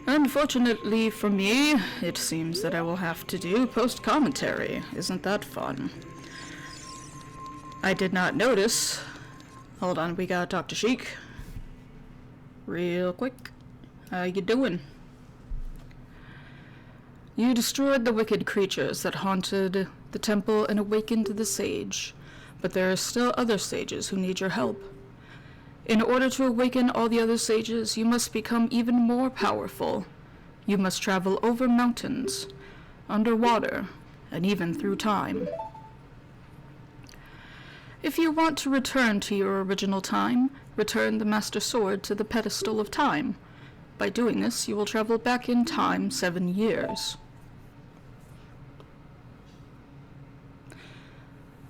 Unfortunately for me, it seems that I will have to do post-commentary. Isn't that fun? I did not notice. Hold on, we gotta talk to Sheik. Real quick. How you doing? You destroyed the wicked creatures that haunted the temple and awakened the sage. But there are still other sages who need your help. In order to awaken all the other sages, you must become even more powerful. You must travel over mountains, underwater, and even through time. If you want to return to your original time, return the Master Sword to the pedestal of time. By doing this, you will travel back in time 7 years.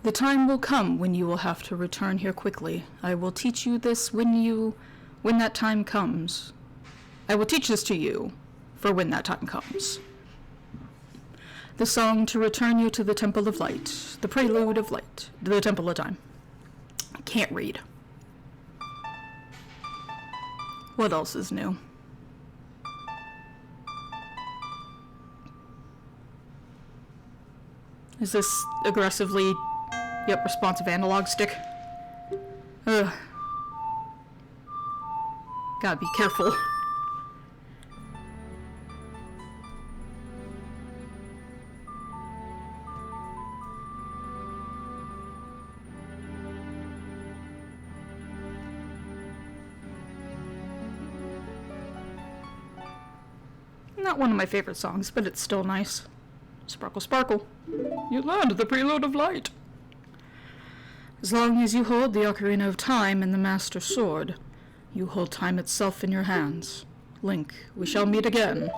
The time will come when you will have to return here quickly. I will teach you this when that time comes. I will teach this to you for when that time comes. The song to return you to the Temple of Light, the Prelude of Light, the Temple of Time. I can't read. What else is new? Is this aggressively yet responsive analog stick? Ugh. Gotta be careful. Not one of my favorite songs, but it's still nice. Sparkle, sparkle. You learned the Prelude of Light. As long as you hold the Ocarina of Time and the Master Sword, you hold time itself in your hands. Link, we shall meet again.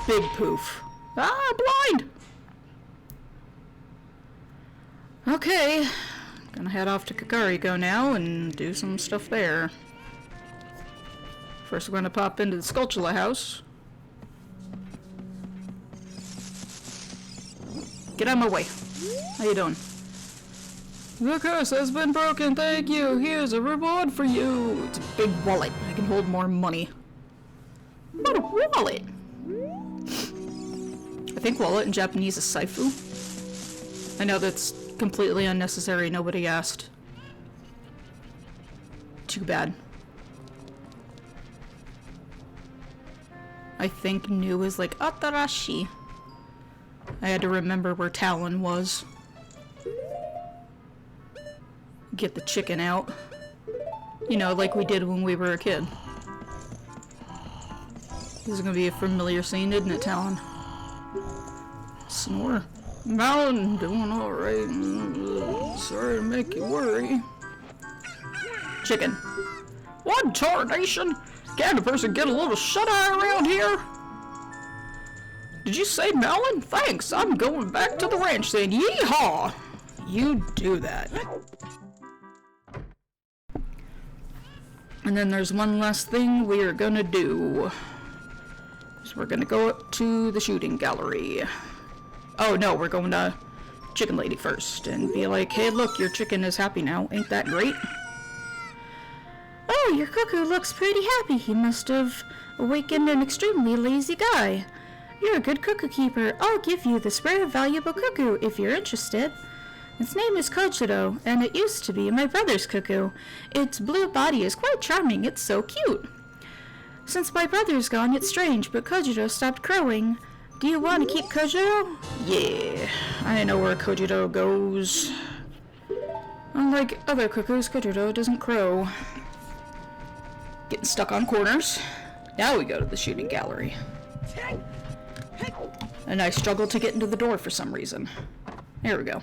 Big poof. Ah, blind! Okay, gonna head off to Kakariko now and do some stuff there. First we're gonna pop into the Skulltula house. Get out of my way. How you doing? The curse has been broken, thank you. Here's a reward for you. It's a big wallet. I can hold more money. What a wallet! I think wallet in Japanese is saifu. I know that's completely unnecessary. Nobody asked. Too bad. I think new is like atarashi. I had to remember where Talon was. Get the chicken out. You know, like we did when we were a kid. This is gonna be a familiar scene, isn't it, Talon? Snore. Malin, doing alright. Sorry to make you worry. Chicken. What tarnation? Can a person get a little shut-eye around here? Did you say Malin? Thanks, I'm going back to the ranch saying yeehaw! You do that. And then there's one last thing we are gonna do. So we're gonna go up to the shooting gallery. Oh no, we're going to Chicken Lady first and be like, hey look, your chicken is happy now, ain't that great? Oh, your cuckoo looks pretty happy. He must have awakened an extremely lazy guy. You're a good cuckoo keeper. I'll give you this rare valuable cuckoo if you're interested. Its name is Kojiro, and it used to be my brother's cuckoo. Its blue body is quite charming. It's so cute. Since my brother's gone, it's strange, but Kojiro stopped crowing. Do you want to keep Kojiro? Yeah, I know where Kojiro goes. Unlike other cuckoos, Kojiro doesn't crow. Getting stuck on corners. Now we go to the shooting gallery. And I struggle to get into the door for some reason. There we go.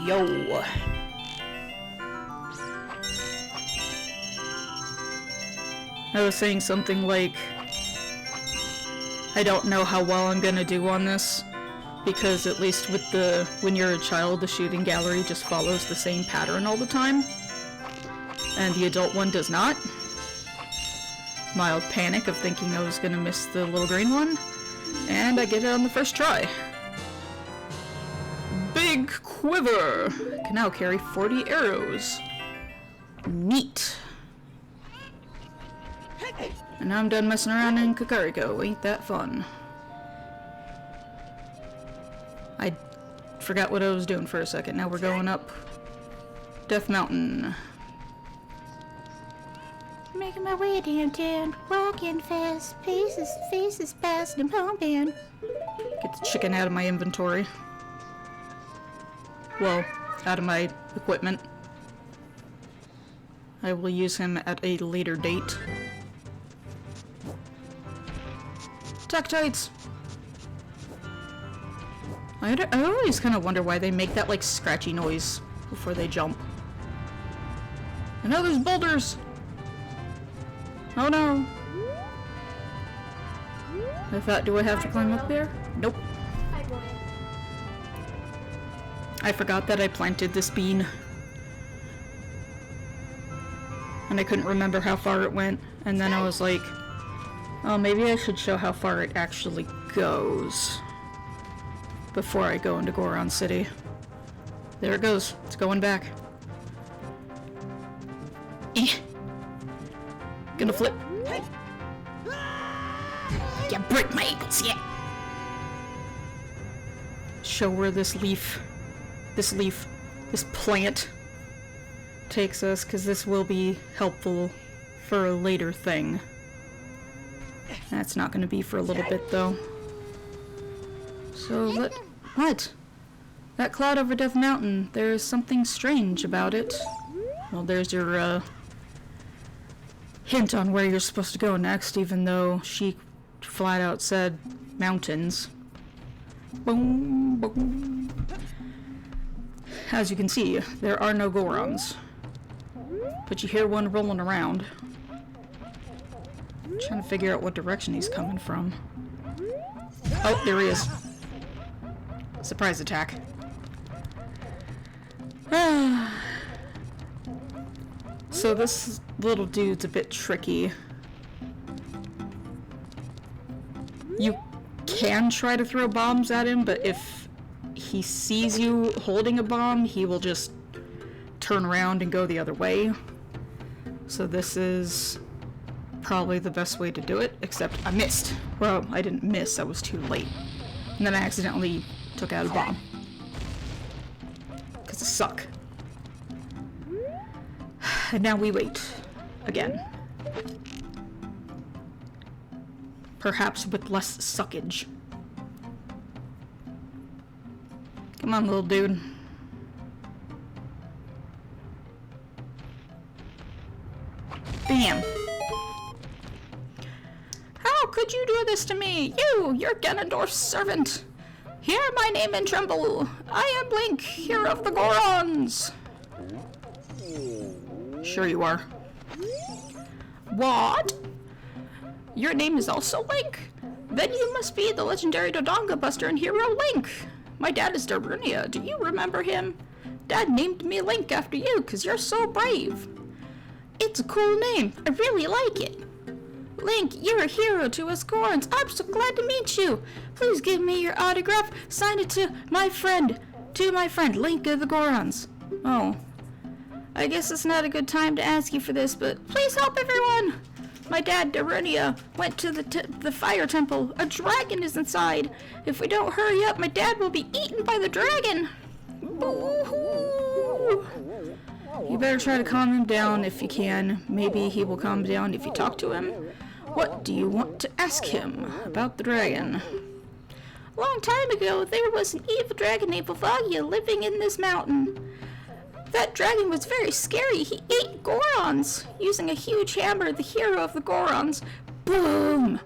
Yo. I was saying something like, I don't know how well I'm gonna do on this, because at least with when you're a child, the shooting gallery just follows the same pattern all the time, and the adult one does not. Mild panic of thinking I was gonna miss the little green one, and I get it on the first try. Big quiver! I can now carry 40 arrows. Neat. And now I'm done messing around in Kakariko. Ain't that fun? I forgot what I was doing for a second. Now we're going up Death Mountain. Making my way downtown, walking fast, faces past and pumping. Get the chicken out of my inventory. Well, out of my equipment. I will use him at a later date. Tactites! I always kind of wonder why they make that, like, scratchy noise before they jump. I know there's boulders! Oh no! I thought, do I have to climb up there? Nope. I forgot that I planted this bean. And I couldn't remember how far it went. And then I was like, oh, maybe I should show how far it actually goes before I go into Goron City. There it goes. It's going back. Gonna flip. Yeah, break my ankles, yeah! Show where this plant takes us, because this will be helpful for a later thing. That's not going to be for a little bit, though. So, what? That cloud over Death Mountain, there's something strange about it. Well, there's your, hint on where you're supposed to go next, even though she flat out said mountains. Boom, boom. As you can see, there are no Gorons. But you hear one rolling around. I'm trying to figure out what direction he's coming from. Oh, there he is. Surprise attack. So this little dude's a bit tricky. You can try to throw bombs at him, but if he sees you holding a bomb, he will just turn around and go the other way. So this is probably the best way to do it, except I missed. Well, I didn't miss, I was too late. And then I accidentally took out a bomb. Because I suck. And now we wait. Again. Perhaps with less suckage. Come on, little dude. Bam! How could you do this to me? You're Ganondorf's servant. Hear my name and tremble. I am Link, hero of the Gorons. Sure you are. What? Your name is also Link? Then you must be the legendary Dodonga Buster and hero Link. My dad is Darunia. Do you remember him? Dad named me Link after you because you're so brave. It's a cool name. I really like it. Link, you're a hero to us Gorons. I'm so glad to meet you. Please give me your autograph. Sign it to my friend, Link of the Gorons. Oh. I guess it's not a good time to ask you for this, but please help everyone! My dad, Darunia, went to the fire temple. A dragon is inside. If we don't hurry up, my dad will be eaten by the dragon! Boo-hoo! You better try to calm him down if you can. Maybe he will calm down if you talk to him. What do you want to ask him about the dragon? A long time ago, there was an evil dragon named Volvagia living in this mountain. That dragon was very scary. He ate Gorons. Using a huge hammer, the hero of the Gorons, boom!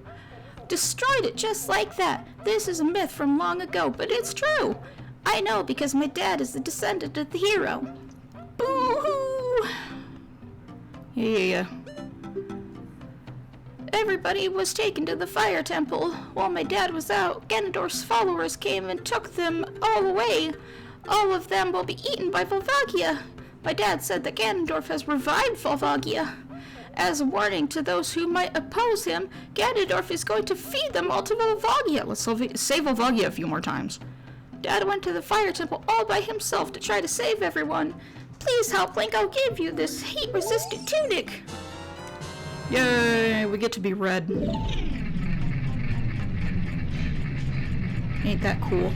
Destroyed it just like that. This is a myth from long ago, but it's true. I know because my dad is the descendant of the hero. Boo-hoo! Yeah. Everybody was taken to the fire temple. While my dad was out, Ganondorf's followers came and took them all away. All of them will be eaten by Volvagia. My dad said that Ganondorf has revived Volvagia. As a warning to those who might oppose him, Ganondorf is going to feed them all to Volvagia. Let's say Volvagia a few more times. Dad went to the fire temple all by himself to try to save everyone. Please help, Link. I'll give you this heat-resistant tunic. Yay, we get to be red. Ain't that cool?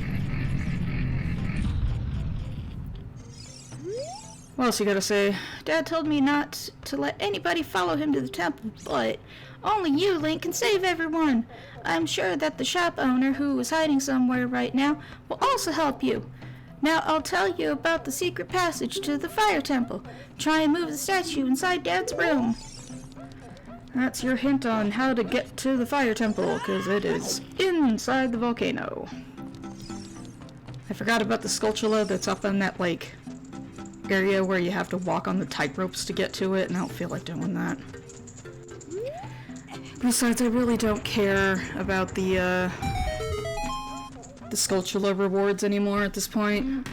What else you gotta say? Dad told me not to let anybody follow him to the temple, but only you, Link, can save everyone. I'm sure that the shop owner, who is hiding somewhere right now, will also help you. Now I'll tell you about the secret passage to the fire temple. Try and move the statue inside Dad's room. That's your hint on how to get to the fire temple, because it is inside the volcano. I forgot about the sculpture that's up in that, like, area where you have to walk on the tight ropes to get to it, and I don't feel like doing that. Besides, I really don't care about the sculpture rewards anymore at this point.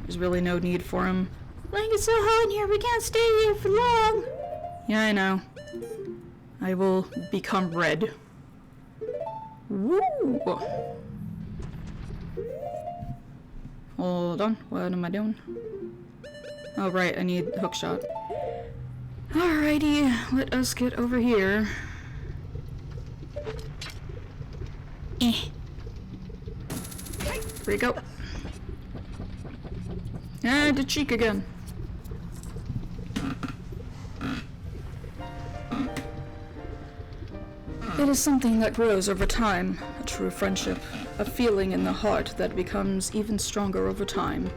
There's really no need for them. Link, it's so hot in here, we can't stay here for long. Yeah, I know. I will become red. Woo! Hold on, what am I doing? Oh right, I need hook shot. Alrighty, let us get over here. Here we go. And the cheek again. It is something that grows over time, a true friendship, a feeling in the heart that becomes even stronger over time.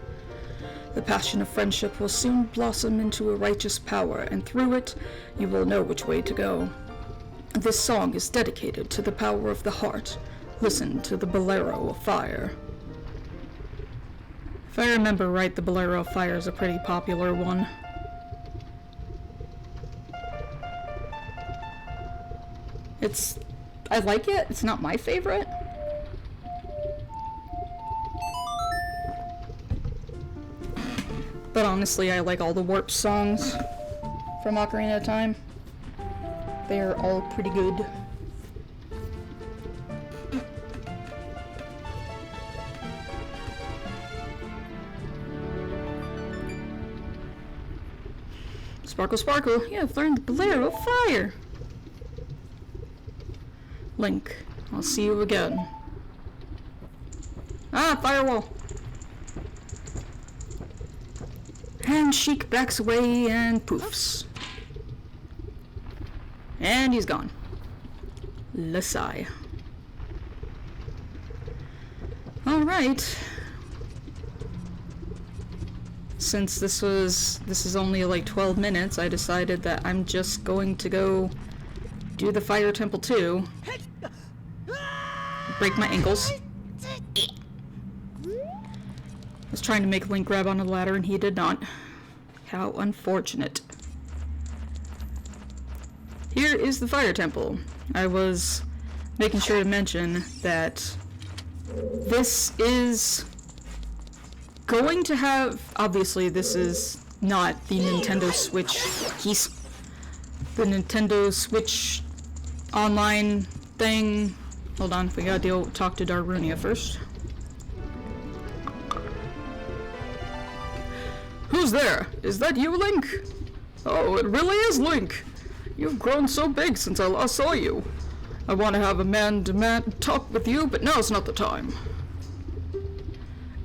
The passion of friendship will soon blossom into a righteous power, and through it, you will know which way to go. This song is dedicated to the power of the heart. Listen to the Bolero of Fire. If I remember right, the Bolero of Fire is a pretty popular one. I like it. It's not my favorite. But honestly, I like all the Warp songs from Ocarina of Time. They are all pretty good. Sparkle, sparkle. Yeah, I've learned the Bolero of Fire. Link, I'll see you again. Ah, firewall! And Sheik backs away and poofs. And he's gone. Lasai. Alright. Since this is only like 12 minutes, I decided that I'm just going to go do the fire temple too. Break my ankles. I was trying to make Link grab on a ladder and he did not. How unfortunate. Here is the fire temple. I was making sure to mention that this is going to have, obviously this is not the Nintendo Switch the Nintendo Switch online thing. Hold on, we gotta talk to Darunia first. Who's there? Is that you, Link? Oh, it really is Link. You've grown so big since I last saw you. I want to have a man-to-man talk with you, but now's not the time.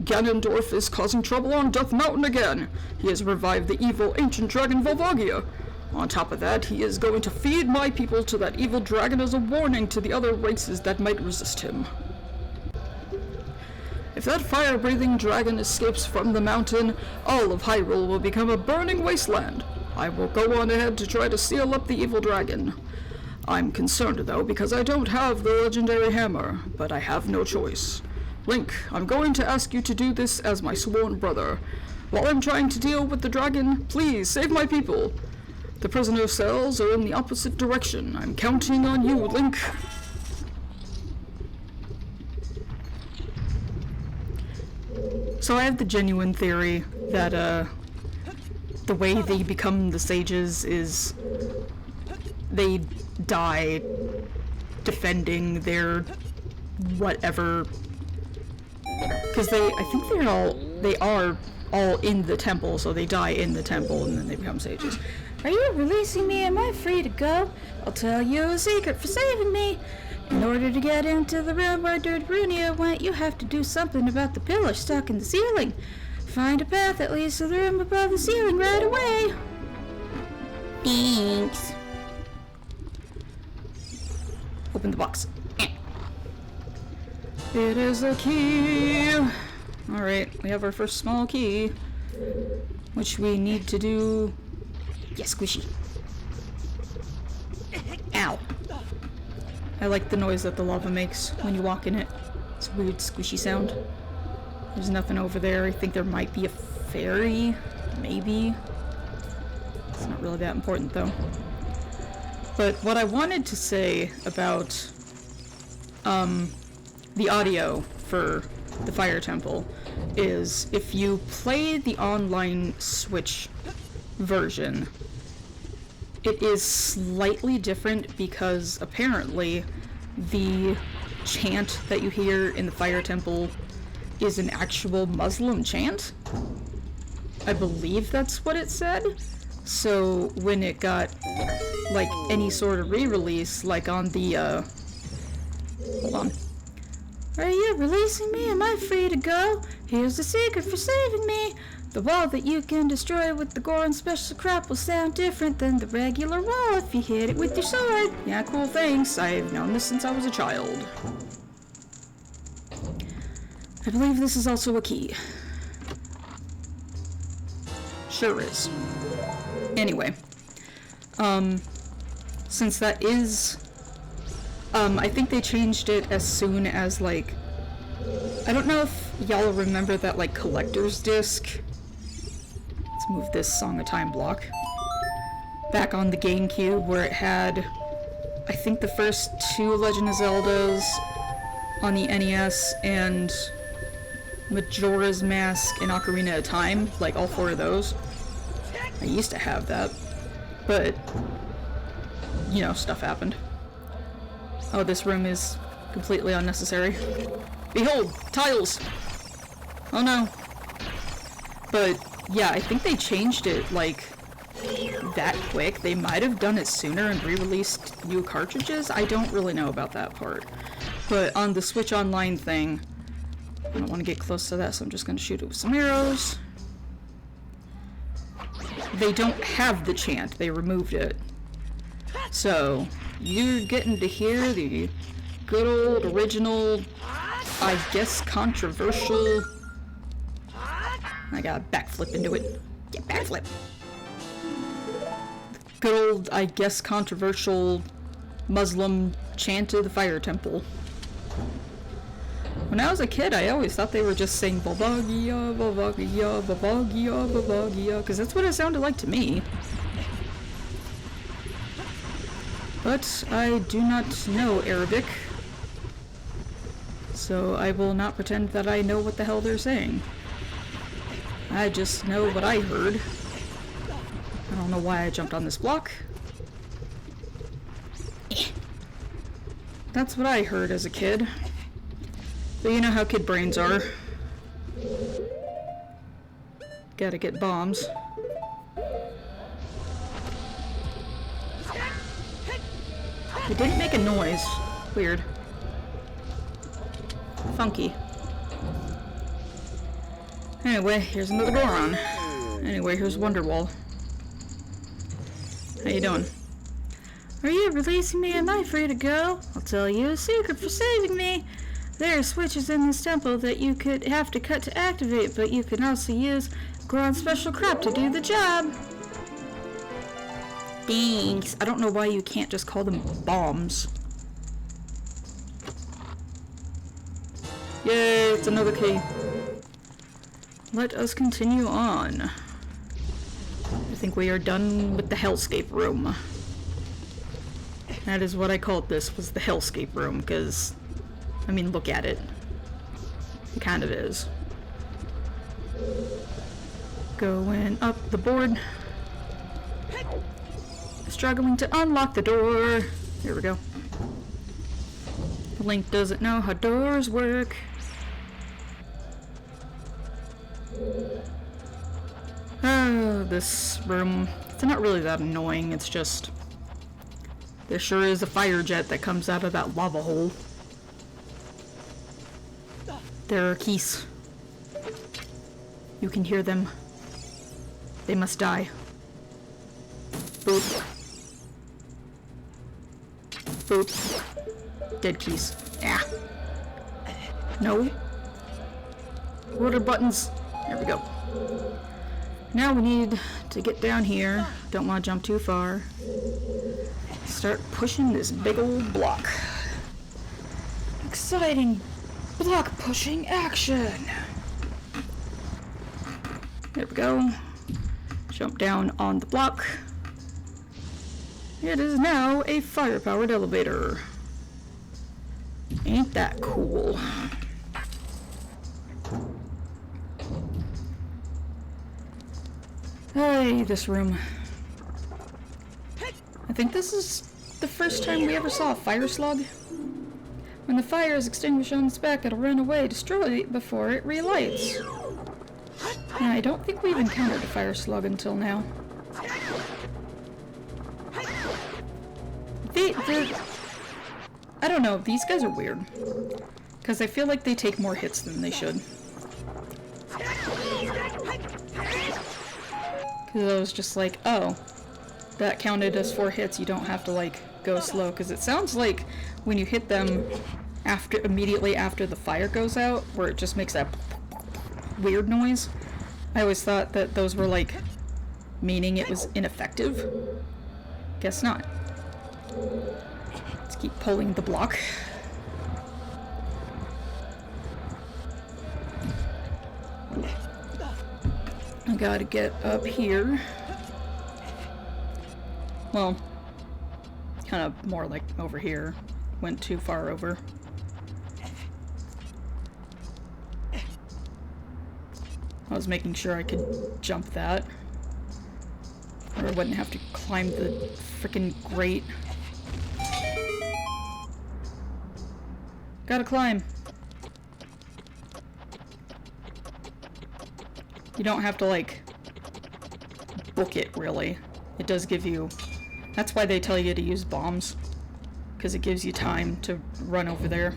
Ganondorf is causing trouble on Death Mountain again. He has revived the evil ancient dragon Volvagia. On top of that, he is going to feed my people to that evil dragon as a warning to the other races that might resist him. If that fire-breathing dragon escapes from the mountain, all of Hyrule will become a burning wasteland. I will go on ahead to try to seal up the evil dragon. I'm concerned, though, because I don't have the legendary hammer, but I have no choice. Link, I'm going to ask you to do this as my sworn brother. While I'm trying to deal with the dragon, please save my people. The prisoner cells are in the opposite direction. I'm counting on you, Link. So I have the genuine theory that, the way they become the sages is they die defending their whatever, because I think they are all in the temple, so they die in the temple and then they become sages. Are you releasing me? Am I free to go? I'll tell you a secret for saving me. In order to get into the room where Dirtrunia went, you have to do something about the pillar stuck in the ceiling. Find a path that leads to the room above the ceiling right away. Thanks. Open the box. It is a key. Alright, we have our first small key, which we need to do... Yes, squishy. Ow. I like the noise that the lava makes when you walk in it. It's a weird squishy sound. There's nothing over there. I think there might be a fairy. Maybe. It's not really that important though. But what I wanted to say about the audio for the Fire Temple is if you play the online Switch version, it is slightly different because apparently the chant that you hear in the Fire Temple is an actual Muslim chant. I believe that's what it said. So when it got like any sort of re-release, like on the hold on. Are you releasing me? Am I free to go? Here's the secret for saving me. The wall that you can destroy with the Goron special crop will sound different than the regular wall if you hit it with your sword. Yeah, cool, thanks. I've known this since I was a child. I believe this is also a key. Sure is. Anyway, since that is, I think they changed it as soon as, like, I don't know if y'all remember that, like, collector's disc. Let's move this Song of Time block. Back on the GameCube, where it had, I think, the first two Legend of Zeldas on the NES and Majora's Mask and Ocarina of Time, like all four of those. I used to have that, but, you know, stuff happened. Oh, this room is completely unnecessary. Behold, tiles! Oh no. But, yeah, I think they changed it, like, that quick. They might have done it sooner and re-released new cartridges. I don't really know about that part. But on the Switch Online thing, I don't want to get close to that, so I'm just going to shoot it with some arrows. They don't have the chant, they removed it. So, you're getting to hear the good old original, I guess controversial... I gotta backflip into it. Yeah, backflip! Good old, I guess controversial Muslim chant of the Fire Temple. When I was a kid, I always thought they were just saying Bavagia, Bavagia, Bavagia, Bavagia, because that's what it sounded like to me. But I do not know Arabic, so I will not pretend that I know what the hell they're saying. I just know what I heard. I don't know why I jumped on this block. That's what I heard as a kid. But you know how kid brains are. Gotta get bombs. It didn't make a noise. Weird. Funky. Anyway, here's another Goron. Anyway, here's Wonderwall. How you doing? Are you releasing me? Am I free to go? I'll tell you a secret for saving me. There are switches in this temple that you could have to cut to activate, but you can also use Goron's special crop to do the job. Thanks. I don't know why you can't just call them bombs. Yay, it's another key. Let us continue on. I think we are done with the Hellscape room. That is what I called this, was the Hellscape room, because, I mean, look at it. It kind of is. Going up the board. Struggling to unlock the door. Here we go. Link doesn't know how doors work. This room, it's not really that annoying, it's just... There sure is a fire jet that comes out of that lava hole. There are keys. You can hear them. They must die. Boop. Boop. Dead keys. Ah. No. What are buttons? There we go. Now we need to get down here. Don't want to jump too far. Start pushing this big old block. Exciting block pushing action. There we go. Jump down on the block. It is now a fire-powered elevator. Ain't that cool? Hey, this room. I think this is the first time we ever saw a fire slug. When the fire is extinguished on its back, it'll run away, destroy it before it relights. And I don't think we've encountered a fire slug until now. I don't know, these guys are weird. Because I feel like they take more hits than they should. Because I was just like, oh, that counted as 4 hits, you don't have to like go slow. Because it sounds like when you hit them immediately after the fire goes out, where it just makes that weird noise. I always thought that those were like meaning it was ineffective. Guess not. Let's keep pulling the block. I gotta get up here. Well, kind of more like over here. Went too far over. I was making sure I could jump that. Or I wouldn't have to climb the frickin' grate. Gotta climb. You don't have to, like, book it, really. It does give you... That's why they tell you to use bombs. Because it gives you time to run over there.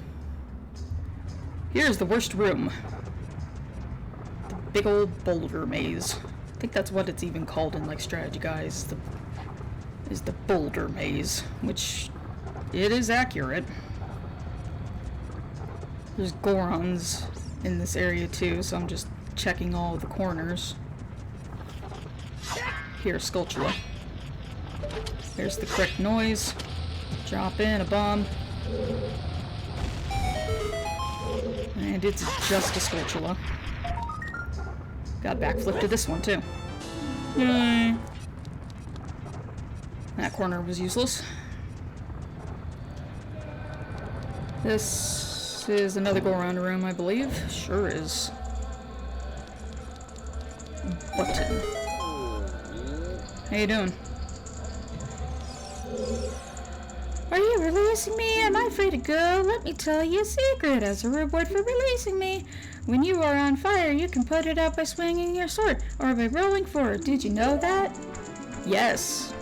Here's the worst room. The big old boulder maze. I think that's what it's even called in, like, Strategy Guides. Is the boulder maze. Which, it is accurate. There's Gorons in this area, too, so I'm just checking all of the corners. Here, Skulltula. There's the correct noise. Drop in a bomb. And it's just a Skulltula. Got a backflip to this one, too. Yay! That corner was useless. This is another go-around room, I believe. Sure is. Button. How you doing? Are you releasing me? Am I free to go? Let me tell you a secret. As a reward for releasing me, when you are on fire, you can put it out by swinging your sword or by rolling forward. Did you know that? Yes.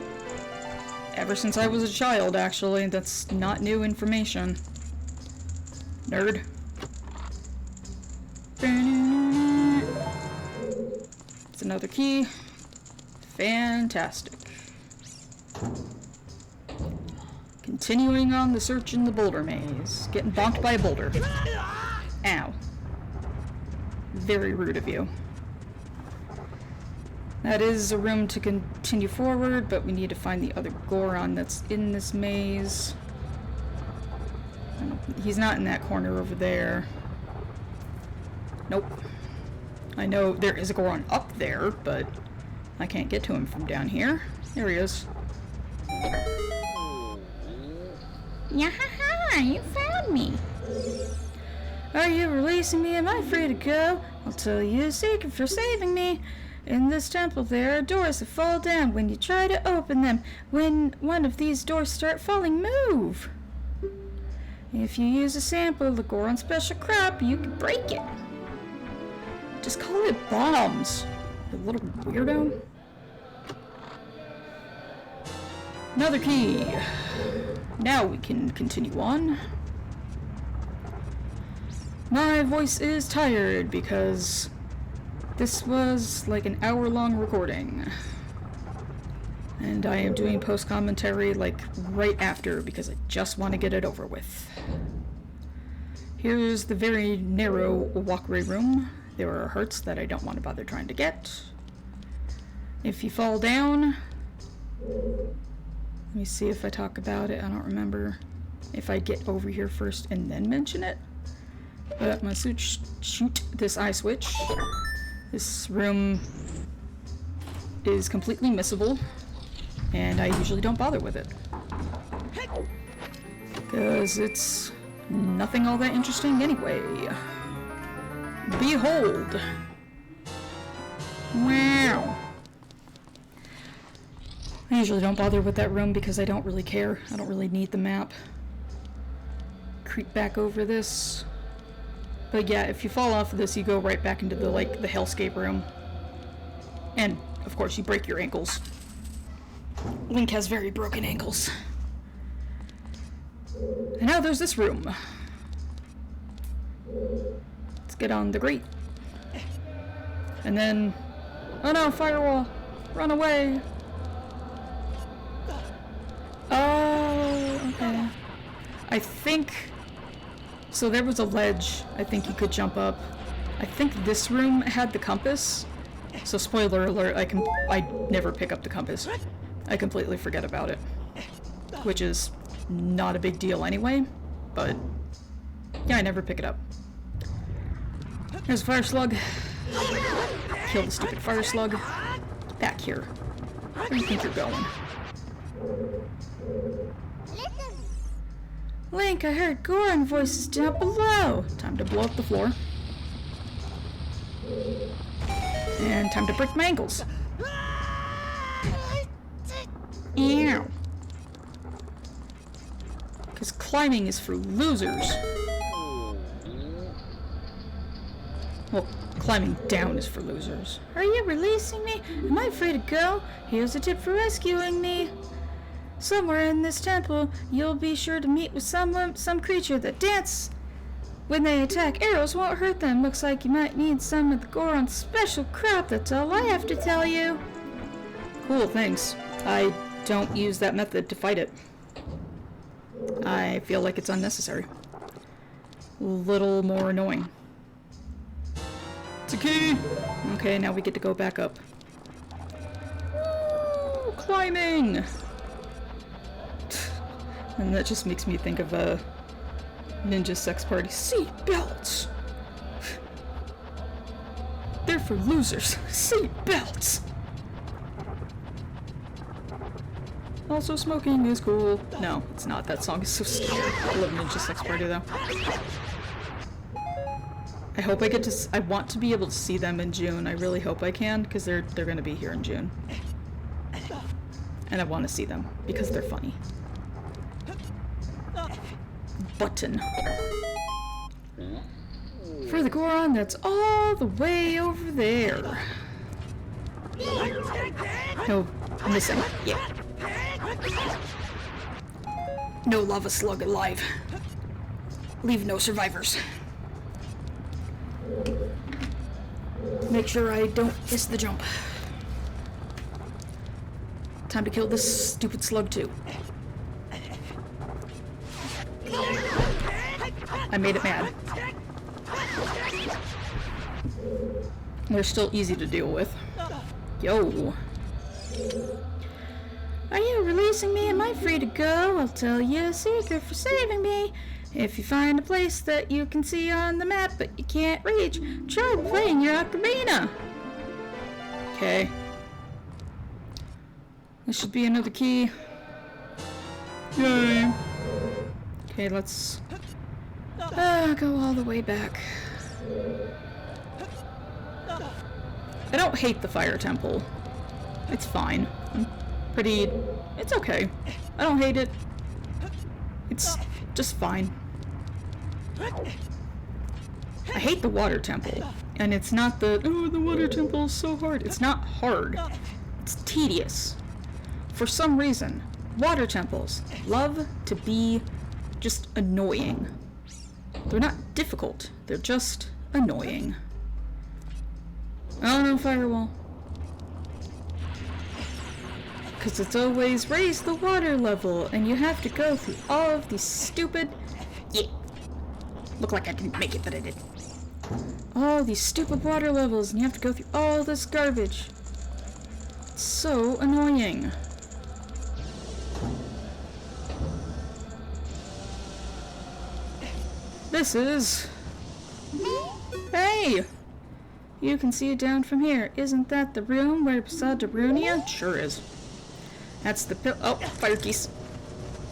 Ever since I was a child, actually. That's not new information. Nerd. It's another key. Fantastic. Continuing on the search in the boulder maze. Getting bonked by a boulder. Ow. Very rude of you. That is a room to continue forward, but we need to find the other Goron that's in this maze. He's not in that corner over there. Nope. I know there is a Goron up there, but I can't get to him from down here. There he is. Yahaha, you found me. Are you releasing me? Am I free to go? I'll tell you a secret for saving me. In this temple there are doors that fall down when you try to open them. When one of these doors start falling, move. If you use a sample of the Goron special crop, you can break it. Just call it bombs. You little weirdo. Another key. Now we can continue on. My voice is tired because this was like an hour-long recording. And I am doing post-commentary like right after because I just want to get it over with. Here's the very narrow walkway room. There are hearts that I don't want to bother trying to get. If you fall down... Let me see if I talk about it. I don't remember if I get over here first and then mention it. But I'm gonna shoot this eye switch. This room is completely missable, and I usually don't bother with it. Because it's nothing all that interesting anyway. Behold! Wow! I usually don't bother with that room because I don't really care. I don't really need the map. Creep back over this. But yeah, if you fall off of this, you go right back into the hellscape room. And, of course, you break your ankles. Link has very broken ankles. And now there's this room. Let's get on the grate. And then... Oh no, firewall! Run away! Oh, okay. I think... So there was a ledge I think you could jump up. I think this room had the compass. So spoiler alert, I never pick up the compass. I completely forget about it. Which is not a big deal anyway, but yeah, I never pick it up. There's a fire slug. Kill the stupid fire slug. Back here. Where do you think you're going? Link, I heard Goron voices down below. Time to blow up the floor. And time to break my ankles. Ew. Because climbing is for losers. Well, climbing down is for losers. Are you releasing me? Am I free to go? Here's a tip for rescuing me. Somewhere in this temple, you'll be sure to meet with some creature that dance. When they attack, arrows won't hurt them. Looks like you might need some of the Goron's special crop. That's all I have to tell you. Cool, thanks. I don't use that method to fight it. I feel like it's unnecessary. A little more annoying. It's a key! Okay, now we get to go back up. Woo, climbing! And that just makes me think of a ninja sex party. Seat belts! They're for losers. Seat belts! Also, smoking is cool. No, it's not. That song is so stupid. I love Ninja Sex Party, though. I hope I get to... I want to be able to see them in June. I really hope I can, because they're going to be here in June. And I want to see them, because they're funny. Button. For the Goron, that's all the way over there. No, I'm missing. Yeah. No lava slug alive. Leave no survivors. Make sure I don't miss the jump. Time to kill this stupid slug too. I made it mad. They're still easy to deal with. Yo. Are you releasing me? Am I free to go? I'll tell you a secret for saving me. If you find a place that you can see on the map but you can't reach, try playing your ocarina. Okay. This should be another key. Yay. Okay, let's go all the way back. I don't hate the fire temple. It's fine. It's okay. I don't hate it. It's just fine. I hate the water temple. And it's not the, oh, the water temple is so hard. It's not hard. It's tedious. For some reason, water temples love to be just annoying. They're not difficult. They're just annoying. Oh no, firewall. Because it's always raise the water level, and you have to go through all of these stupid... Yeah. Looked like I didn't make it, but I did. All these stupid water levels, and you have to go through all this garbage. It's so annoying. This is... Hey! You can see it down from here. Isn't that the room where we saw Darunia? Sure is. That's the pill. Oh, fire keys.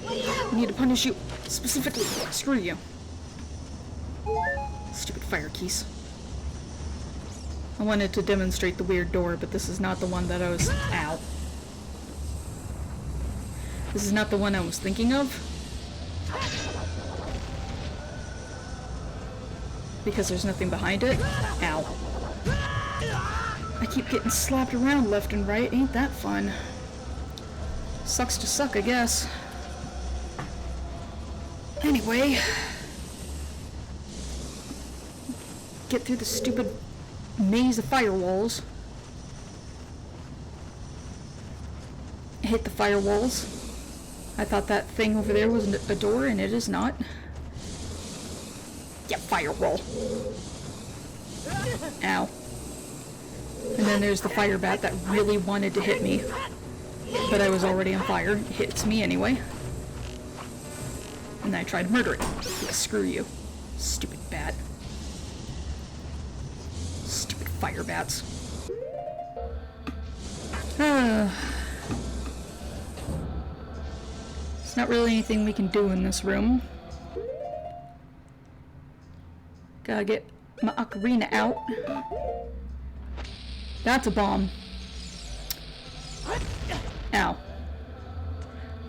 I need to punish you. Specifically. Screw you. Stupid fire keys. I wanted to demonstrate the weird door, but this is not the one that I was... Ow. This is not the one I was thinking of. Because there's nothing behind it. Ow. I keep getting slapped around left and right. Ain't that fun? Sucks to suck, I guess. Anyway. Get through the stupid maze of firewalls. Hit the firewalls. I thought that thing over there was a door, and it is not. Yeah, firewall. Ow. And then there's the fire bat that really wanted to hit me. But I was already on fire. It hits me anyway. And then I try to murder it. Yeah, screw you. Stupid bat. Stupid fire bats. There's not really anything we can do in this room. Gotta get my ocarina out. That's a bomb. Ow.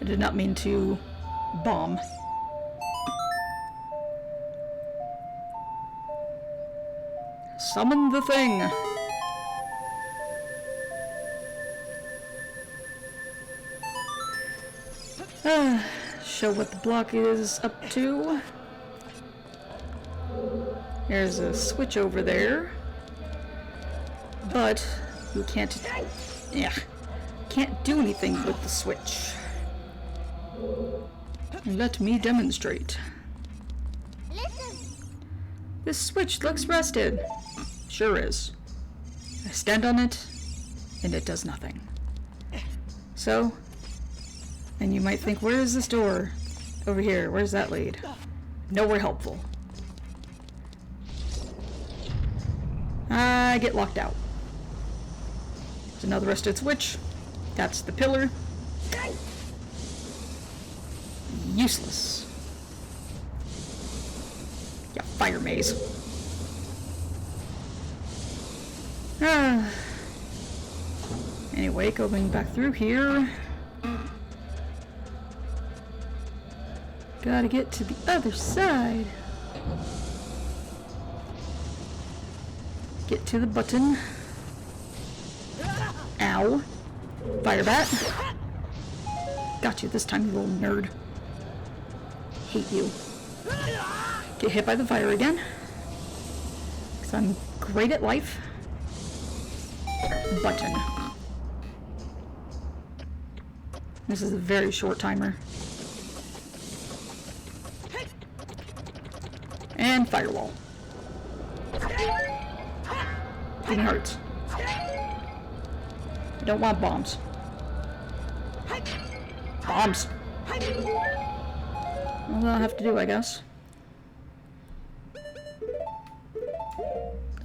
I did not mean to bomb. Summon the thing! Show what the block is up to. There's a switch over there. But you can't... Yeah. Can't do anything with the switch. Let me demonstrate. This switch looks rusted. Sure is. I stand on it, and it does nothing. So, and you might think, where is this door? Over here. Where's that lead? Nowhere helpful. I get locked out. There's another rusted switch. That's the pillar. Useless. Yeah, fire maze. Anyway, going back through here. Gotta get to the other side. Get to the button. Ow. Fire bat. Got you this time, you little nerd. Hate you. Get hit by the fire again. Because I'm great at life. Button. This is a very short timer. And firewall. It hurts. I don't want bombs. Bombs. Well, that'll have to do, I guess.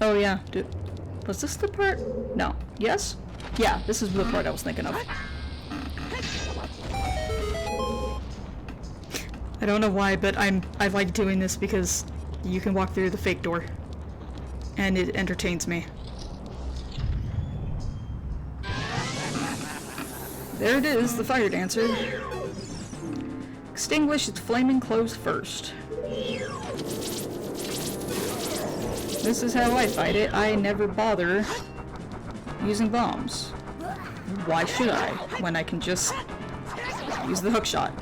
Oh yeah, dude. Was this the part? No. Yes? Yeah, this is the part I was thinking of. I don't know why, but I like doing this because you can walk through the fake door. And it entertains me. There it is, the fire dancer. Extinguish its flaming clothes first. This is how I fight it. I never bother using bombs. Why should I, when I can just use the hook shot?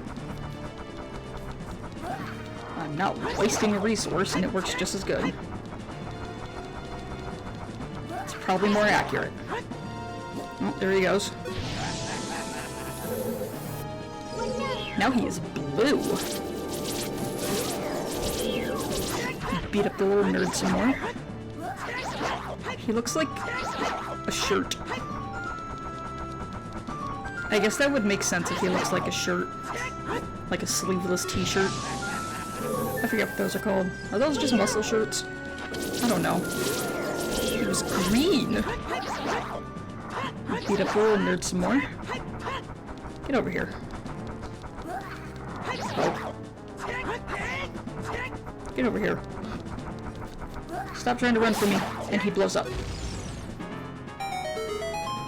I'm not wasting a resource and it works just as good. It's probably more accurate. Oh, there he goes. Now he is blue. Beat up the little nerd some more. He looks like a shirt. I guess that would make sense if he looks like a shirt. Like a sleeveless t-shirt. I forget what those are called. Are those just muscle shirts? I don't know. He was green. Beat up the little nerd some more. Get over here. Oh. Get over here. Stop trying to run from me. And he blows up.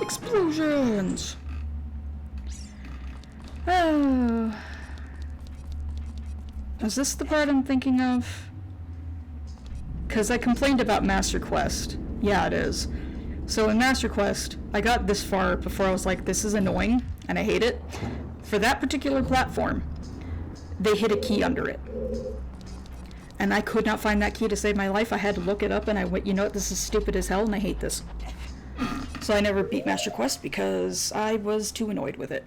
Explosions! Oh. Is this the part I'm thinking of? Because I complained about Master Quest. Yeah, it is. So in Master Quest, I got this far before I was like, this is annoying, and I hate it. For that particular platform, they hid a key under it. And I could not find that key to save my life. I had to look it up, and I went, you know what, this is stupid as hell, and I hate this. So I never beat Master Quest because I was too annoyed with it.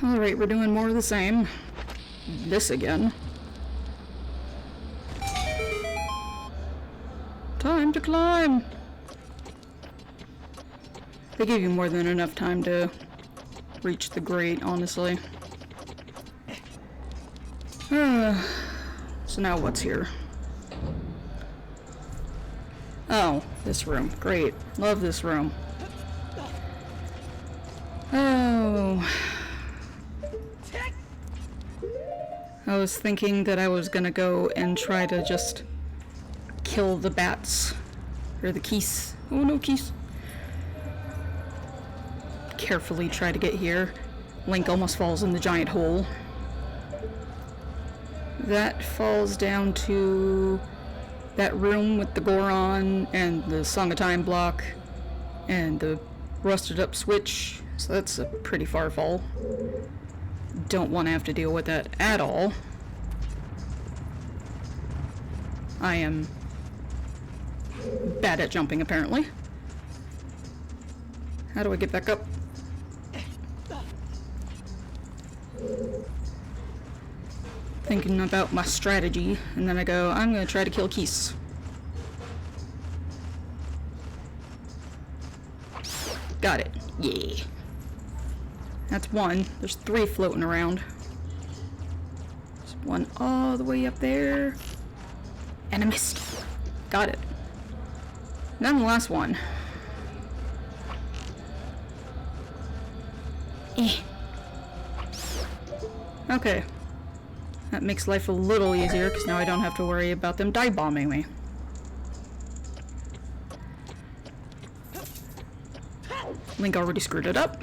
Alright, we're doing more of the same. This again. Time to climb! They give you more than enough time to reach the grate, honestly. So now what's here? Oh, this room. Great. Love this room. Oh. I was thinking that I was gonna go and try to just kill the bats. Or the geese. Oh no, geese. Carefully try to get here. Link almost falls in the giant hole. That falls down to that room with the Goron and the Song of Time block and the rusted up switch. So that's a pretty far fall. Don't want to have to deal with that at all. I am bad at jumping, apparently. How do I get back up? Thinking about my strategy, and then I go, I'm gonna try to kill Keese. Got it. Yeah. That's one. There's three floating around. There's one all the way up there. And I missed. Got it. And then the last one. Okay. That makes life a little easier, because now I don't have to worry about them dive bombing me. Link already screwed it up.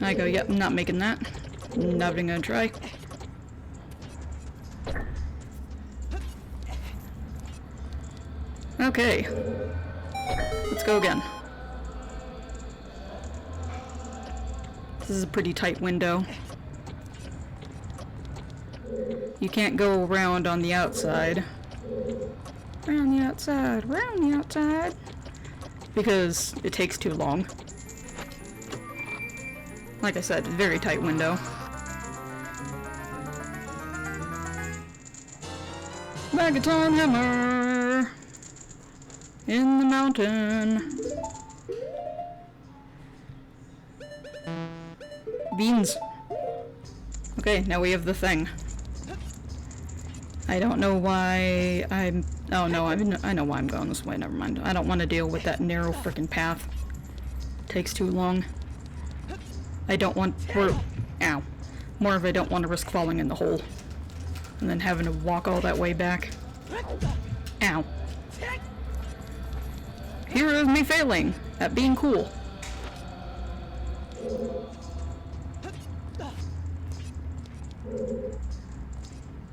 I go, yep, I'm not making that. Not even gonna try. Okay. Let's go again. This is a pretty tight window. You can't go around on the outside. Around the outside, around the outside. Because it takes too long. Like I said, very tight window. Megaton hammer! In the mountain. Beans. Okay, now we have the thing. I don't know why I'm... Oh no, I know why I'm going this way, never mind. I don't want to deal with that narrow frickin' path. Takes too long. I don't want... Ow. More of I don't want to risk falling in the hole. And then having to walk all that way back. Ow. Here is me failing at being cool.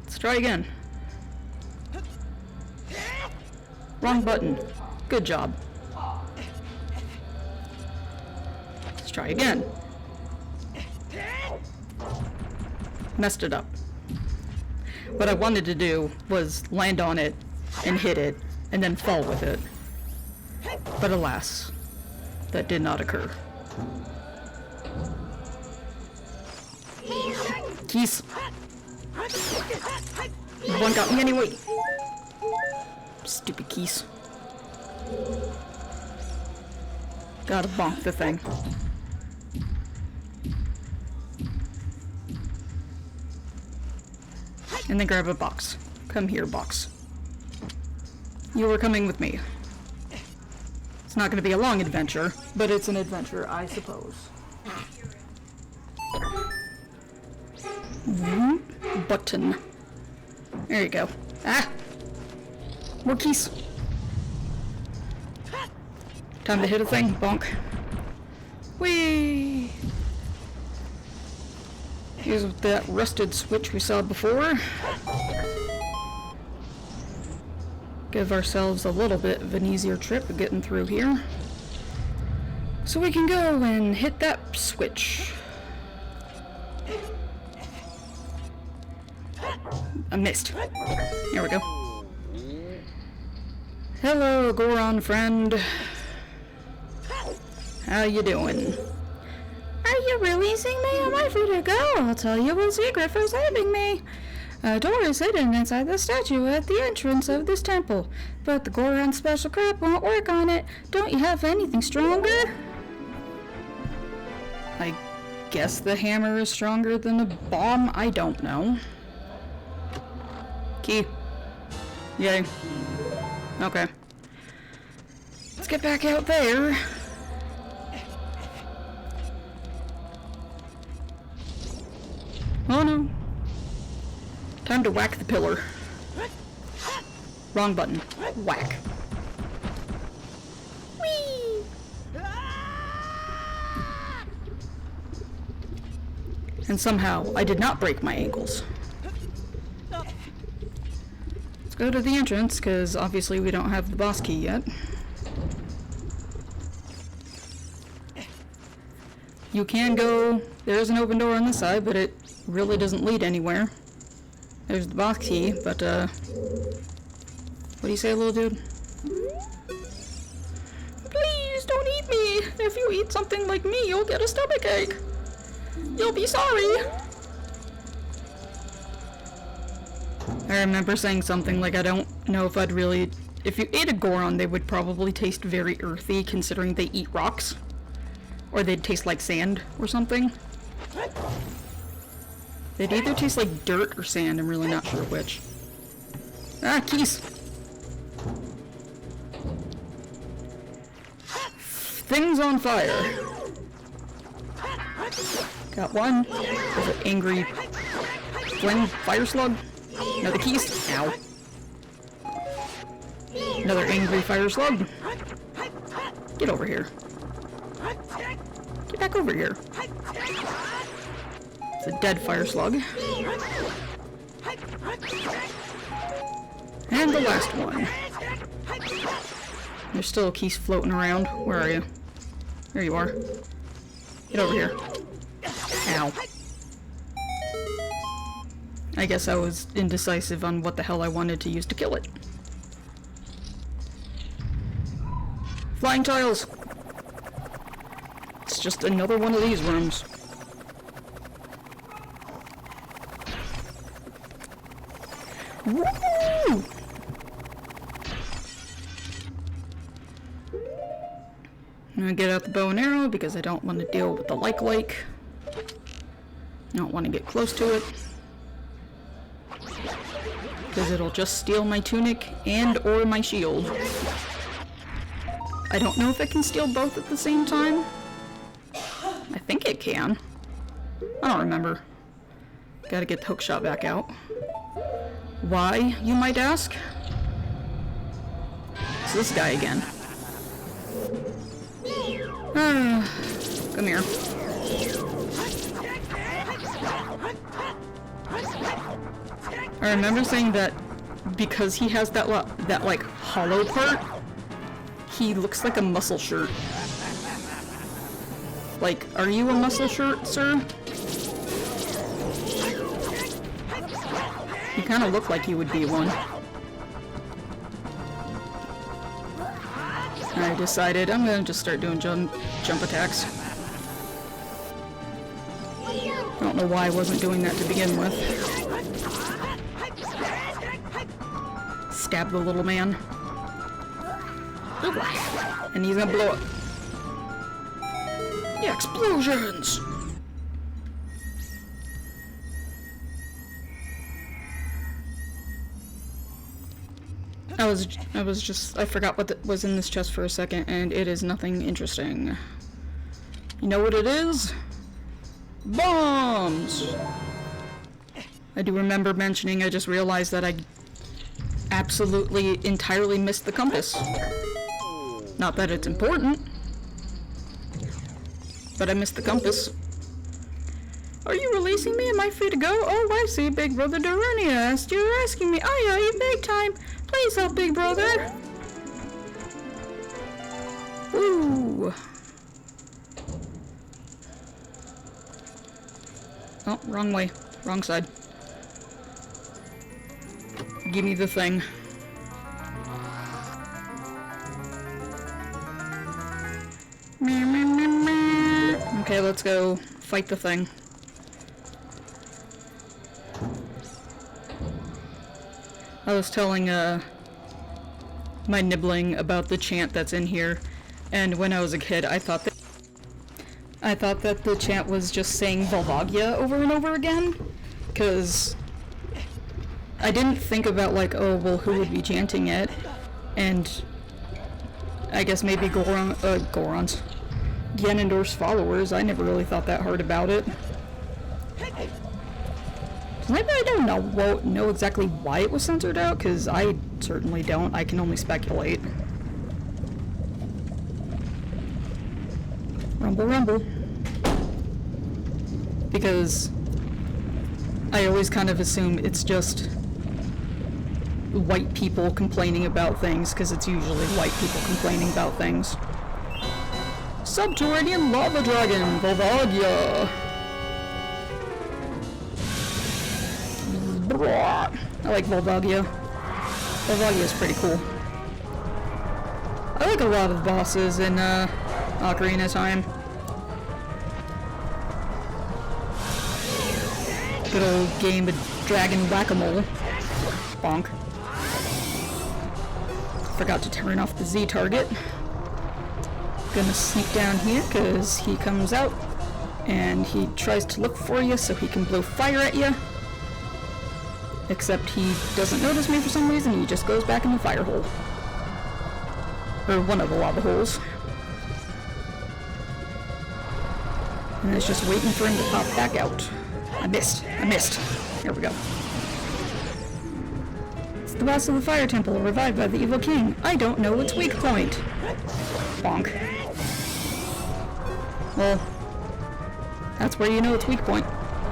Let's try again. Wrong button. Good job. Let's try again. Messed it up. What I wanted to do was land on it and hit it and then fall with it. But alas, that did not occur. Keys. One got me anyway. Stupid keys. Gotta bonk the thing. And then grab a box. Come here, box. You are coming with me. It's not going to be a long adventure, but it's an adventure, I suppose. Button. There you go. Ah! More keys. Time to hit a thing. Bonk. Whee! Use that rusted switch we saw before. Give ourselves a little bit of an easier trip of getting through here. So we can go and hit that switch. I missed. Here we go. Hello, Goron friend. How you doing? Are you releasing me? Am I free to go? I'll tell you a secret for saving me. A door is hidden inside the statue at the entrance of this temple, but the Goron special crap won't work on it. Don't you have anything stronger? I guess the hammer is stronger than the bomb? I don't know. Key. Yay. Okay. Let's get back out there. Oh no. Time to whack the pillar. Wrong button. Whack. Whee! And somehow I did not break my ankles. Let's go to the entrance, because obviously we don't have the boss key yet. You can go, there's an open door on this side, but it really doesn't lead anywhere. There's the box key, but what do you say, little dude? Please don't eat me! If you eat something like me, you'll get a stomachache. You'll be sorry. I remember saying something like, I don't know if I'd really... If you ate a Goron, they would probably taste very earthy, considering they eat rocks. Or they'd taste like sand or something. They'd either taste like dirt or sand, I'm really not sure which. Ah, keys! Things on fire! Got one. There's an angry flame fire slug. Another keys. Ow. Another angry fire slug. Get over here. Get back over here. It's a dead fire slug. And the last one. There's still keys floating around. Where are you? There you are. Get over here. Ow. I guess I was indecisive on what the hell I wanted to use to kill it. Flying tiles! It's just another one of these rooms. Woo! I'm gonna get out the bow and arrow because I don't want to deal with the like. I don't want to get close to it. Because it'll just steal my tunic and or my shield. I don't know if it can steal both at the same time. I think it can. I don't remember. Gotta get the hookshot back out. Why, you might ask? It's this guy again. Come here. I remember saying that because he has that like hollow part, he looks like a muscle shirt. Like, are you a muscle shirt, sir? You kind of look like you would be one. I decided I'm gonna just start doing jump attacks. I don't know why I wasn't doing that to begin with. Stab the little man. And he's gonna blow up. Yeah, explosions! I forgot what was in this chest for a second, and it is nothing interesting. You know what it is? Bombs! I do remember mentioning, I just realized that I absolutely entirely missed the compass. Not that it's important, but I missed the compass. Are you releasing me? Am I free to go? Oh, I see. Big Brother Darunia asked you. You're asking me. I owe you big time. Please help, Big Brother. Ooh. Oh, wrong way. Wrong side. Give me the thing. Okay, let's go fight the thing. I was telling my nibbling about the chant that's in here, and when I was a kid, I thought that the chant was just saying Volvagia over and over again, because I didn't think about like, oh well, who would be chanting it, and I guess maybe Ganondorf's followers. I never really thought that hard about it. Maybe I don't know exactly why it was censored out, because I certainly don't. I can only speculate. Rumble, rumble. Because I always kind of assume it's just white people complaining about things, because it's usually white people complaining about things. Subterranean lava dragon, Volvagia. I like Volvagia. Volvagia is pretty cool. I like a lot of bosses in Ocarina time. Good old game of dragon whack-a-mole. Bonk. Forgot to turn off the Z target. Gonna sneak down here because he comes out and he tries to look for you so he can blow fire at you. Except he doesn't notice me for some reason, he just goes back in the fire hole. Or one of the lava holes. And it's just waiting for him to pop back out. I missed. Here we go. It's the boss of the fire temple, revived by the evil king. I don't know its weak point. Bonk. Well, that's where you know its weak point.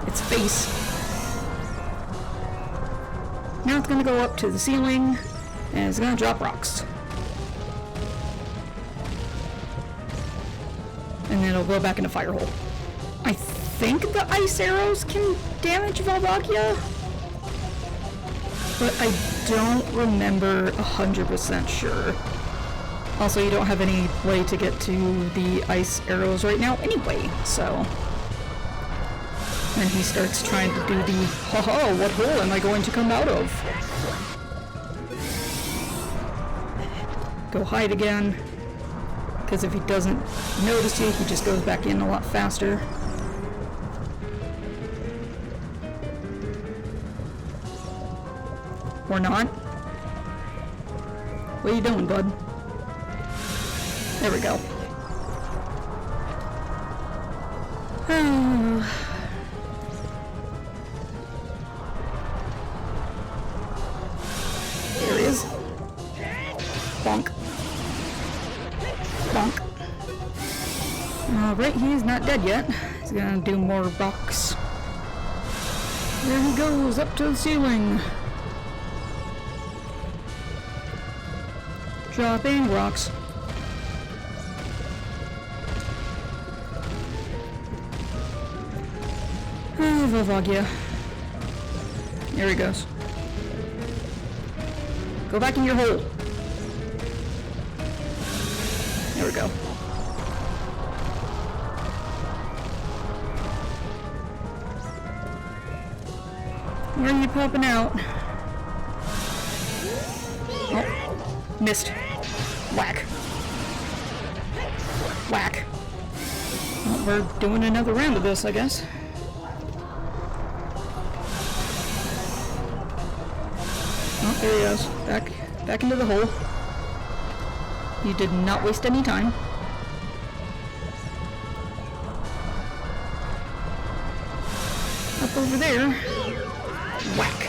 Its face. Now it's gonna go up to the ceiling, and it's gonna drop rocks. And then it'll go back in the fire hole. I think the ice arrows can damage Volvagia, but I don't remember 100% sure. Also, you don't have any way to get to the ice arrows right now anyway, so... And he starts trying to do the, haha, what hole am I going to come out of? Go hide again. Because if he doesn't notice you, he just goes back in a lot faster. Or not. What are you doing, bud? There we go. There he is. Bonk. Bonk. Alright, he's not dead yet. He's gonna do more rocks. There he goes, up to the ceiling. Dropping rocks. Oh, Volvagia. There he goes. Go back in your hole. There we go. Where are you popping out? Oh, missed. Whack. Whack. Well, we're doing another round of this, I guess. Oh, there he goes. Back into the hole. You did not waste any time. Up over there. Whack.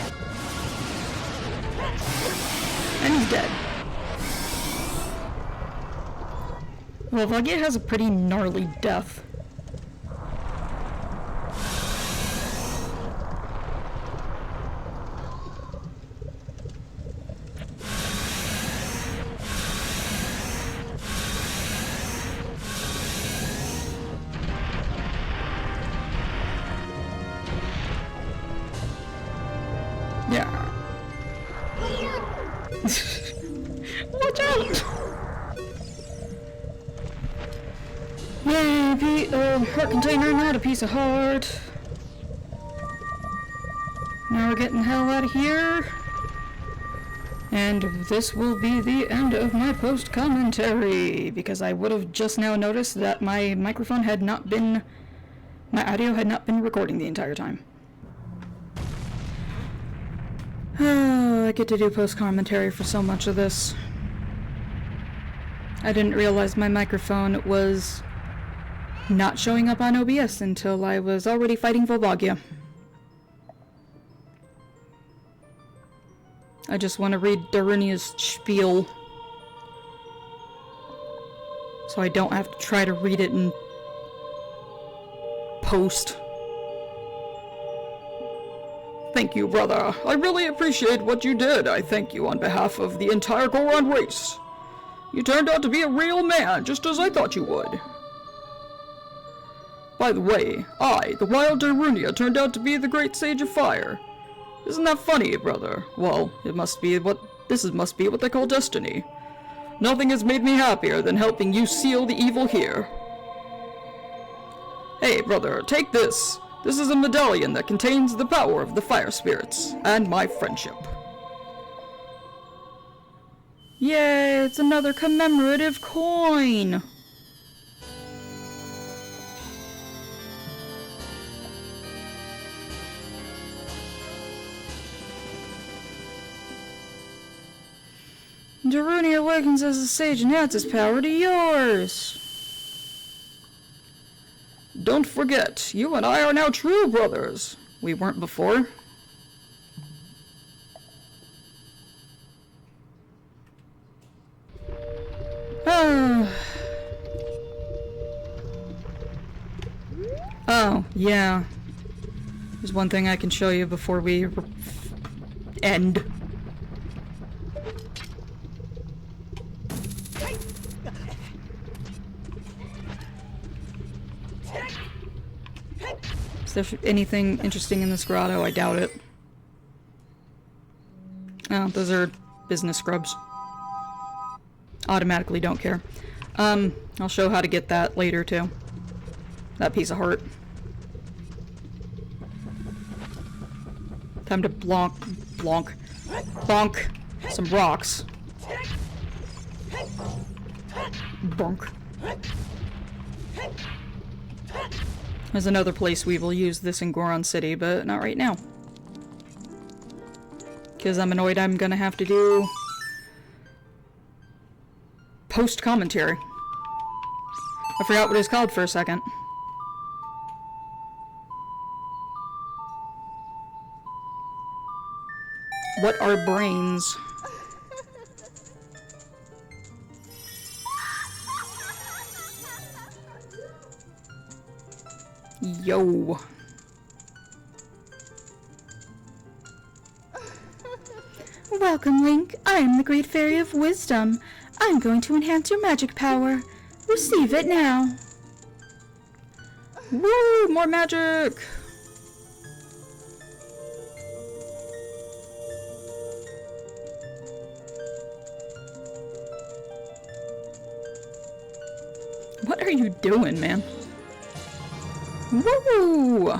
And he's dead. Well, Vagia has a pretty gnarly death. Yeah. Watch out! Yay, heart container, not a piece of heart. Now we're getting the hell out of here. And this will be the end of my post-commentary, because I would have just now noticed that my microphone had not been, my audio had not been recording the entire time. Oh, I get to do post-commentary for so much of this. I didn't realize my microphone was not showing up on OBS until I was already fighting Volvagia. I just want to read Darunia's spiel, so I don't have to try to read it in post. Thank you, brother. I really appreciate what you did. I thank you on behalf of the entire Goron race. You turned out to be a real man, just as I thought you would. By the way, I, the wild Darunia, turned out to be the great sage of fire. Isn't that funny, brother? Well, this must be what they call destiny. Nothing has made me happier than helping you seal the evil here. Hey, brother, take this. This is a medallion that contains the power of the fire spirits, and my friendship. Yay, it's another commemorative coin! Darunia awakens as a sage and adds his power to yours! Don't forget, you and I are now true brothers. We weren't before. Oh, yeah. There's one thing I can show you before we end. Is there anything interesting in this grotto? I doubt it. Oh, those are business scrubs. Automatically don't care. I'll show how to get that later too. That piece of heart. Time to bonk some rocks. Bonk. There's another place we will use this in Goron City, but not right now. Because I'm annoyed I'm gonna have to do post-commentary. I forgot what it's called for a second. What are brains? Yo. Welcome, Link. I am the Great Fairy of Wisdom. I'm going to enhance your magic power. Receive it now. Woo! More magic! What are you doing, man? Woo!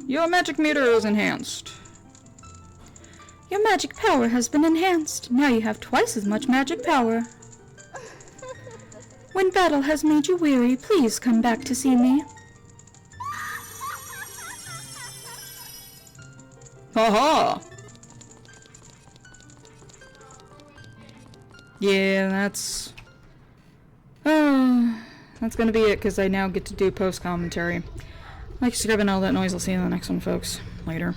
Your magic meter is enhanced. Your magic power has been enhanced. Now you have twice as much magic power. When battle has made you weary, please come back to see me. Haha! Yeah, that's gonna be it, because I now get to do post-commentary. Like, subscribe, and all that noise. I'll see you in the next one, folks. Later.